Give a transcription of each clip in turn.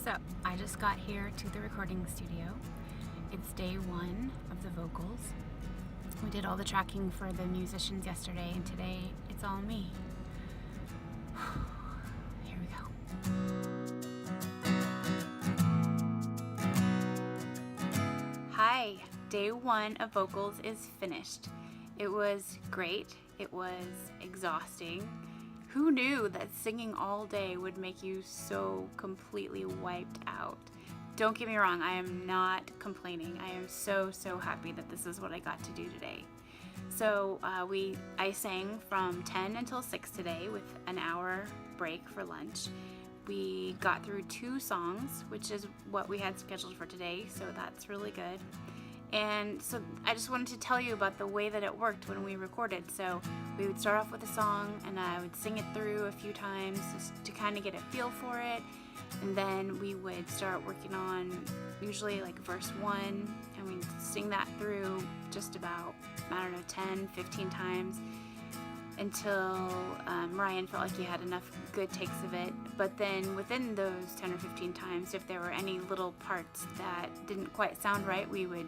So, I just got here to the recording studio. It's day one of the vocals. We did all the tracking for the musicians yesterday, and today it's all me. Here we go. Hi, day one of vocals is finished. It was great. It was exhausting. Who knew that singing all day would make you so completely wiped out? Don't get me wrong, I am not complaining. I am so happy that this is what I got to do today. So I sang from 10 until 6 today with an hour break for lunch. We got through 2 songs, which is what we had scheduled for today, so that's really good. And so I just wanted to tell you about the way that it worked when we recorded. So we would start off with a song and I would sing it through a few times just to kind of get a feel for it. And then we would start working on usually like verse 1, and we'd sing that through just about, 10, 15 times until Ryan felt like he had enough good takes of it. But then within those 10 or 15 times, if there were any little parts that didn't quite sound right, we would,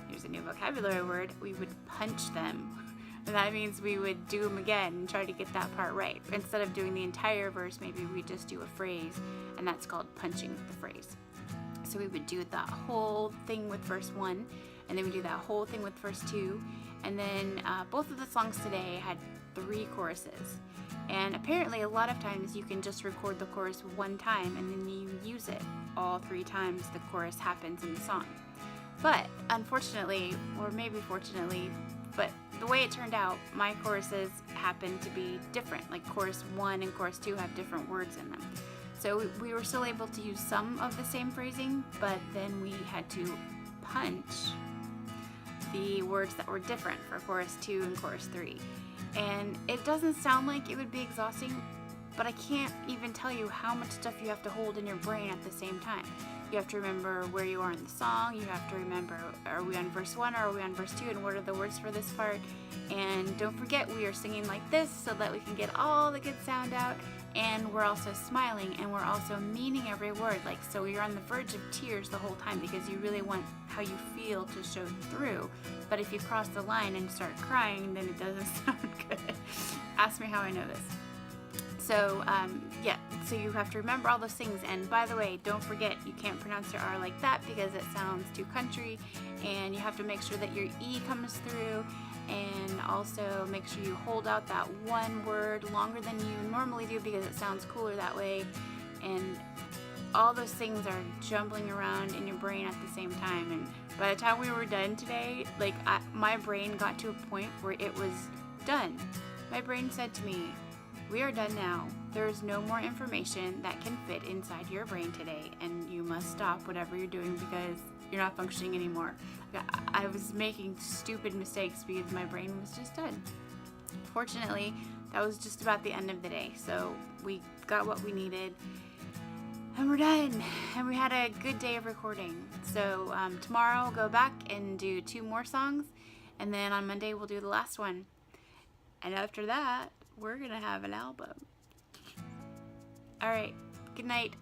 here's a new vocabulary word, we would punch them. And that means we would do them again and try to get that part right. Instead of doing the entire verse, maybe we just do a phrase, and that's called punching the phrase. So we would do that whole thing with verse 1, and then we do that whole thing with verse 2, and then both of the songs today had 3 choruses. And apparently a lot of times you can just record the chorus one time and then you use it all 3 times the chorus happens in the song. But unfortunately, or maybe fortunately, but the way it turned out, my choruses happened to be different. Like chorus 1 and chorus 2 have different words in them. So we were still able to use some of the same phrasing, but then we had to punch the words that were different for chorus 2 and chorus 3. And it doesn't sound like it would be exhausting, but I can't even tell you how much stuff you have to hold in your brain at the same time. You have to remember where you are in the song, you have to remember, are we on verse 1 or are we on verse 2, and what are the words for this part? And don't forget, we are singing like this so that we can get all the good sound out, and we're also smiling, and we're also meaning every word. Like, so you're on the verge of tears the whole time because you really want how you feel to show through. But if you cross the line and start crying, then it doesn't sound good. Ask me how I know this. So, so you have to remember all those things. And by the way, don't forget, you can't pronounce your R like that because it sounds too country. And you have to make sure that your E comes through. And also make sure you hold out that one word longer than you normally do because it sounds cooler that way. And all those things are jumbling around in your brain at the same time. And by the time we were done today, my brain got to a point where it was done. My brain said to me, "We are done now. There is no more information that can fit inside your brain today, and you must stop whatever you're doing because you're not functioning anymore." I was making stupid mistakes because my brain was just done. Fortunately, that was just about the end of the day, so we got what we needed, and we're done. And we had a good day of recording. So tomorrow I'll go back and do 2 more songs, and then on Monday we'll do the last one. And after that, we're gonna have an album. All right, good night.